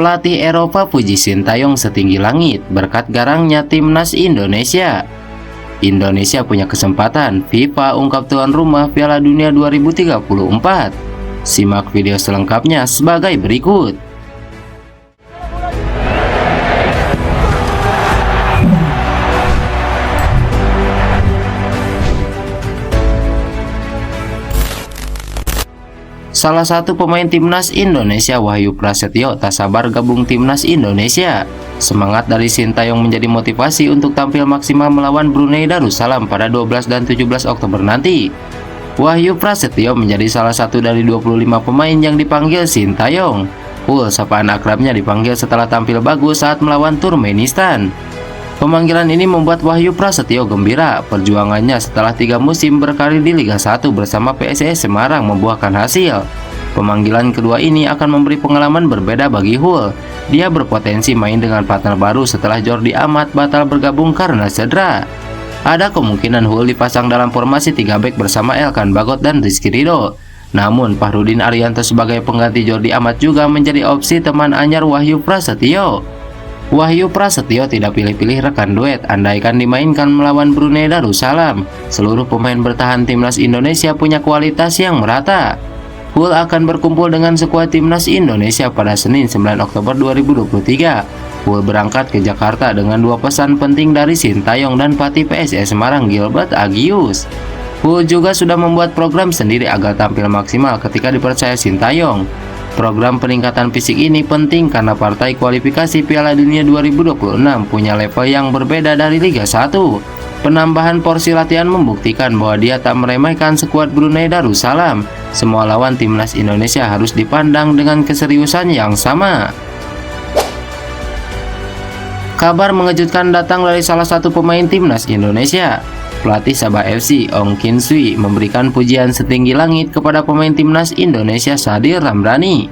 Pelatih Eropa puji Sintayong setinggi langit berkat garangnya timnas Indonesia. Indonesia punya kesempatan, FIFA ungkap tuan rumah Piala Dunia 2034. Simak video selengkapnya sebagai berikut. Salah satu pemain timnas Indonesia, Wahyu Prasetyo, tak sabar gabung timnas Indonesia. Semangat dari Sintayong menjadi motivasi untuk tampil maksimal melawan Brunei Darussalam pada 12 dan 17 Oktober nanti. Wahyu Prasetyo menjadi salah satu dari 25 pemain yang dipanggil Sintayong. Sapaan akrabnya dipanggil setelah tampil bagus saat melawan Turkmenistan. Pemanggilan ini membuat Wahyu Prasetyo gembira. Perjuangannya setelah 3 musim berkarir di Liga 1 bersama PSIS Semarang membuahkan hasil. Pemanggilan kedua ini akan memberi pengalaman berbeda bagi Hul. Dia berpotensi main dengan partner baru setelah Jordi Amat batal bergabung karena cedera. Ada kemungkinan Hul dipasang dalam formasi 3 bek bersama Elkan Bagot dan Rizky Ridho. Namun Fahrudin Arianto sebagai pengganti Jordi Amat juga menjadi opsi teman anyar Wahyu Prasetyo. Wahyu Prasetyo tidak pilih-pilih rekan duet andaikan dimainkan melawan Brunei Darussalam. Seluruh pemain bertahan timnas Indonesia punya kualitas yang merata. Hul akan berkumpul dengan skuad timnas Indonesia pada Senin 9 Oktober 2023. Hul berangkat ke Jakarta dengan 2 pesan penting dari Sintayong dan pelatih PSIS Semarang Gilbert Agius. Hul juga sudah membuat program sendiri agar tampil maksimal ketika dipercaya Sintayong. Program peningkatan fisik ini penting karena partai kualifikasi Piala Dunia 2026 punya level yang berbeda dari Liga 1. Penambahan porsi latihan membuktikan bahwa dia tak meremehkan skuad Brunei Darussalam. Semua lawan timnas Indonesia harus dipandang dengan keseriusan yang sama. Kabar mengejutkan datang dari salah satu pemain timnas Indonesia. Pelatih Sabah FC, Ong Kin Sui, memberikan pujian setinggi langit kepada pemain timnas Indonesia Sadir Ramdhani.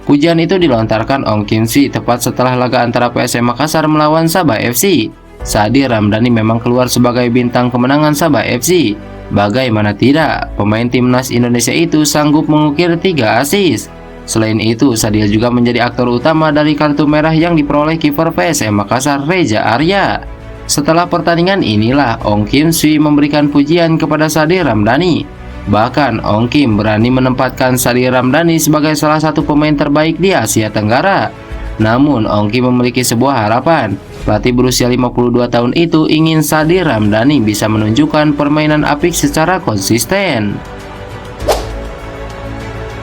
Pujian itu dilontarkan Ong Kin Sui tepat setelah laga antara PSM Makassar melawan Sabah FC. Sadir Ramdhani memang keluar sebagai bintang kemenangan Sabah FC. Bagaimana tidak, pemain timnas Indonesia itu sanggup mengukir 3 assist. Selain itu, Sadir juga menjadi aktor utama dari kartu merah yang diperoleh kiper PSM Makassar Reza Arya. Setelah pertandingan inilah Ong Kim Sui memberikan pujian kepada Sadir Ramdhani. Bahkan Ong Kim berani menempatkan Sadir Ramdhani sebagai salah satu pemain terbaik di Asia Tenggara. Namun Ong Kim memiliki sebuah harapan. Pelatih berusia 52 tahun itu ingin Sadir Ramdhani bisa menunjukkan permainan apik secara konsisten.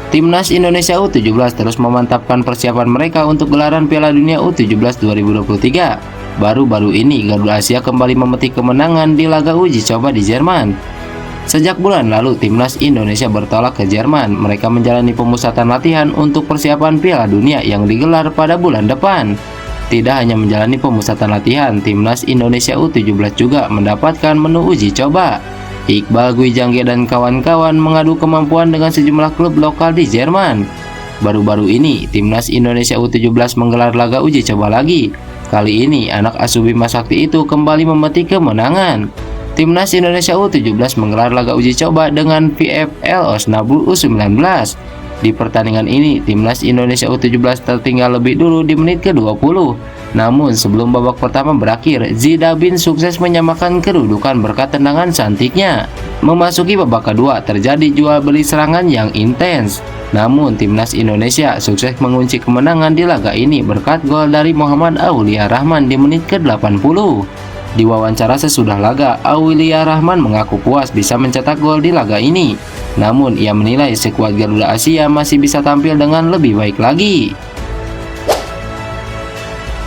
Timnas Indonesia U17 terus memantapkan persiapan mereka untuk gelaran Piala Dunia U17 2023. Baru-baru ini Garuda Asia kembali memetik kemenangan di laga uji coba di Jerman. Sejak bulan lalu timnas Indonesia bertolak ke Jerman. Mereka menjalani pemusatan latihan untuk persiapan Piala Dunia yang digelar pada bulan depan. Tidak hanya menjalani pemusatan latihan, timnas Indonesia U17 juga mendapatkan menu uji coba. Iqbal Gwijangge dan kawan-kawan mengadu kemampuan dengan sejumlah klub lokal di Jerman. Baru-baru ini timnas Indonesia U17 menggelar laga uji coba lagi. Kali ini anak asuh Bima Sakti itu kembali memetik kemenangan. Timnas Indonesia U17 menggelar laga uji coba dengan VfL Osnabrück U19. Di pertandingan ini, timnas Indonesia U17 tertinggal lebih dulu di menit ke-20. Namun sebelum babak pertama berakhir, Zidane sukses menyamakan kedudukan berkat tendangan cantiknya. Memasuki babak kedua, terjadi jual beli serangan yang intens. Namun timnas Indonesia sukses mengunci kemenangan di laga ini berkat gol dari Muhammad Aulia Rahman di menit ke-80. Di wawancara sesudah laga, Aulia Rahman mengaku puas bisa mencetak gol di laga ini. Namun ia menilai skuad Garuda Asia masih bisa tampil dengan lebih baik lagi.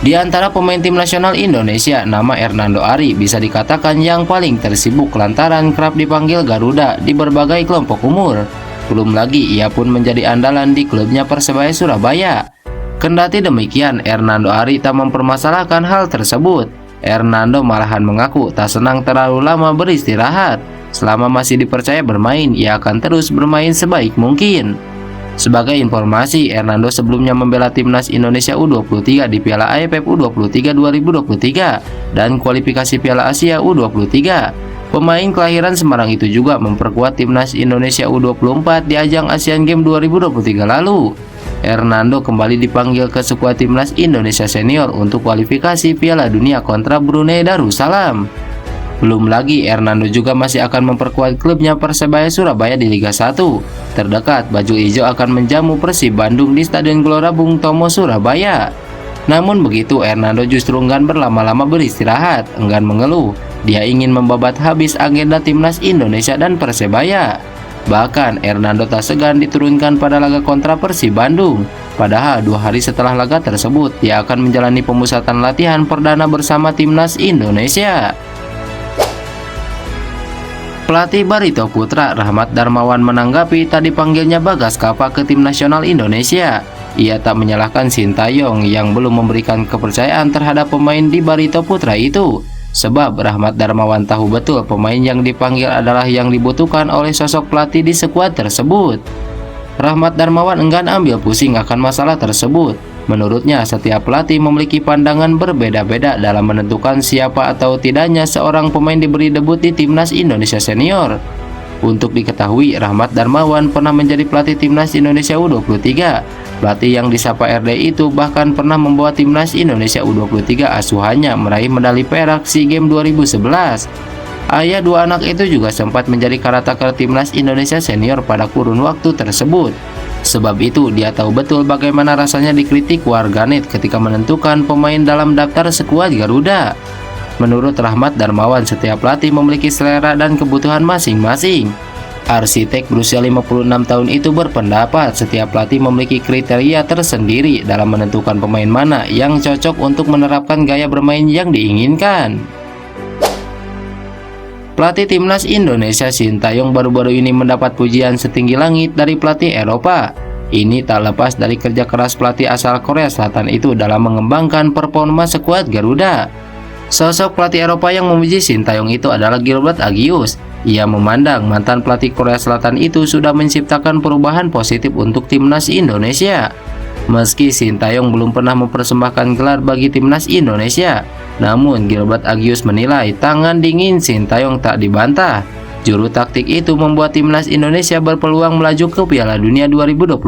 Di antara pemain tim nasional Indonesia, nama Hernando Ari bisa dikatakan yang paling tersibuk lantaran kerap dipanggil Garuda di berbagai kelompok umur. Belum lagi ia pun menjadi andalan di klubnya Persebaya Surabaya. Kendati demikian, Hernando Ari tak mempermasalahkan hal tersebut. Hernando malahan mengaku tak senang terlalu lama beristirahat. Selama masih dipercaya bermain, ia akan terus bermain sebaik mungkin. Sebagai informasi, Hernando sebelumnya membela timnas Indonesia U23 di Piala AFF U23 2023 dan kualifikasi Piala Asia U23. Pemain kelahiran Semarang itu juga memperkuat timnas Indonesia U24 di ajang Asian Games 2023 lalu. Hernando kembali dipanggil ke skuad timnas Indonesia senior untuk kualifikasi Piala Dunia kontra Brunei Darussalam. Belum lagi, Hernando juga masih akan memperkuat klubnya Persebaya Surabaya di Liga 1. Terdekat, baju hijau akan menjamu Persib Bandung di Stadion Gelora Bung Tomo, Surabaya. Namun begitu, Hernando justru enggan berlama-lama beristirahat, enggan mengeluh. Dia ingin membabat habis agenda timnas Indonesia dan Persebaya. Bahkan, Hernando tak segan diturunkan pada laga kontra Persib Bandung. Padahal 2 hari setelah laga tersebut, dia akan menjalani pemusatan latihan perdana bersama timnas Indonesia. Pelatih Barito Putra Rahmat Darmawan menanggapi tak dipanggilnya Bagas Kava ke tim nasional Indonesia. Ia tak menyalahkan Sintayong yang belum memberikan kepercayaan terhadap pemain di Barito Putra itu. Sebab Rahmat Darmawan tahu betul pemain yang dipanggil adalah yang dibutuhkan oleh sosok pelatih di skuad tersebut. Rahmat Darmawan enggan ambil pusing akan masalah tersebut. Menurutnya, setiap pelatih memiliki pandangan berbeda-beda dalam menentukan siapa atau tidaknya seorang pemain diberi debut di timnas Indonesia senior. Untuk diketahui, Rahmat Darmawan pernah menjadi pelatih timnas Indonesia U23. Pelatih yang disapa RD itu bahkan pernah membawa timnas Indonesia U23 asuhannya meraih medali perak SEA Games 2011. Ayah 2 anak itu juga sempat menjadi karataker timnas Indonesia senior pada kurun waktu tersebut. Sebab itu, dia tahu betul bagaimana rasanya dikritik warganet ketika menentukan pemain dalam daftar skuad Garuda. Menurut Rahmat Darmawan, setiap pelatih memiliki selera dan kebutuhan masing-masing. Arsitek berusia 56 tahun itu berpendapat setiap pelatih memiliki kriteria tersendiri dalam menentukan pemain mana yang cocok untuk menerapkan gaya bermain yang diinginkan. Pelatih timnas Indonesia Sintayong baru-baru ini mendapat pujian setinggi langit dari pelatih Eropa. Ini tak lepas dari kerja keras pelatih asal Korea Selatan itu dalam mengembangkan performa skuad Garuda. Sosok pelatih Eropa yang memuji Sintayong itu adalah Gilbert Agius. Ia memandang mantan pelatih Korea Selatan itu sudah menciptakan perubahan positif untuk timnas Indonesia. Meski Sintayong belum pernah mempersembahkan gelar bagi timnas Indonesia, namun Gilbert Agius menilai tangan dingin Sintayong tak dibantah. Juru taktik itu membuat timnas Indonesia berpeluang melaju ke Piala Dunia 2026.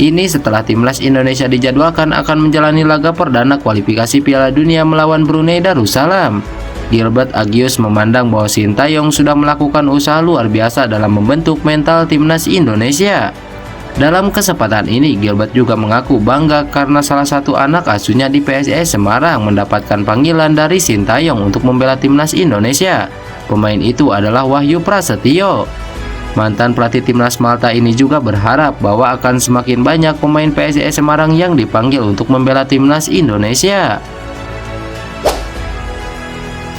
Ini setelah timnas Indonesia dijadwalkan akan menjalani laga perdana kualifikasi Piala Dunia melawan Brunei Darussalam. Gilbert Agius memandang bahwa Sintayong sudah melakukan usaha luar biasa dalam membentuk mental timnas Indonesia. Dalam kesempatan ini, Gilbert juga mengaku bangga karena salah satu anak asuhnya di PSIS Semarang mendapatkan panggilan dari Sintayong untuk membela timnas Indonesia. Pemain itu adalah Wahyu Prasetyo. Mantan pelatih timnas Malta ini juga berharap bahwa akan semakin banyak pemain PSIS Semarang yang dipanggil untuk membela timnas Indonesia.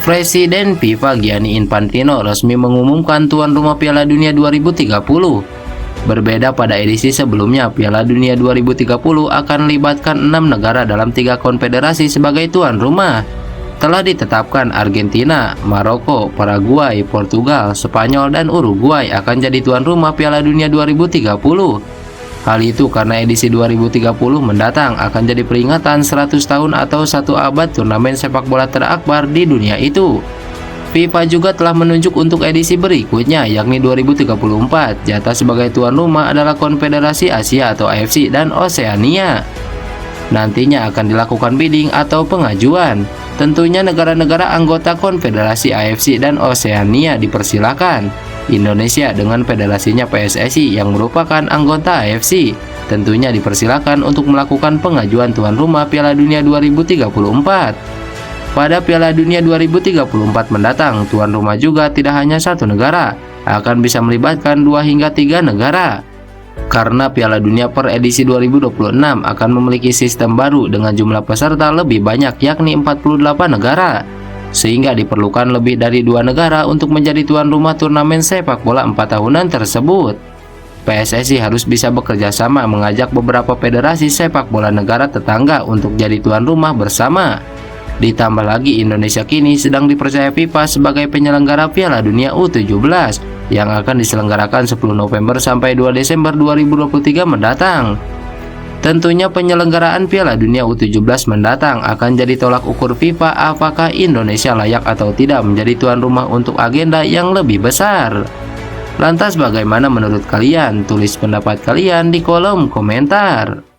Presiden FIFA Gianni Infantino resmi mengumumkan tuan rumah Piala Dunia 2030. Berbeda pada edisi sebelumnya, Piala Dunia 2030 akan melibatkan 6 negara dalam 3 konfederasi sebagai tuan rumah. Telah ditetapkan Argentina, Maroko, Paraguay, Portugal, Spanyol, dan Uruguay akan jadi tuan rumah Piala Dunia 2030. Hal itu karena edisi 2030 mendatang akan jadi peringatan 100 tahun atau 1 abad turnamen sepak bola terakbar di dunia itu. FIFA juga telah menunjuk untuk edisi berikutnya, yakni 2034. Jatah sebagai tuan rumah adalah Konfederasi Asia atau AFC dan Oseania. Nantinya akan dilakukan bidding atau pengajuan. Tentunya negara-negara anggota Konfederasi AFC dan Oseania dipersilakan. Indonesia dengan federasinya PSSI yang merupakan anggota AFC tentunya dipersilakan untuk melakukan pengajuan tuan rumah Piala Dunia 2034. Pada Piala Dunia 2034 mendatang, tuan rumah juga tidak hanya 1 negara, akan bisa melibatkan 2 hingga 3 negara. Karena Piala Dunia per edisi 2026 akan memiliki sistem baru dengan jumlah peserta lebih banyak, yakni 48 negara. Sehingga diperlukan lebih dari 2 negara untuk menjadi tuan rumah turnamen sepak bola 4 tahunan tersebut. PSSI harus bisa bekerja sama mengajak beberapa federasi sepak bola negara tetangga untuk jadi tuan rumah bersama. Ditambah lagi Indonesia kini sedang dipercaya FIFA sebagai penyelenggara Piala Dunia U17 yang akan diselenggarakan 10 November sampai 2 Desember 2023 mendatang. Tentunya penyelenggaraan Piala Dunia U17 mendatang akan jadi tolak ukur FIFA apakah Indonesia layak atau tidak menjadi tuan rumah untuk agenda yang lebih besar. Lantas bagaimana menurut kalian? Tulis pendapat kalian di kolom komentar.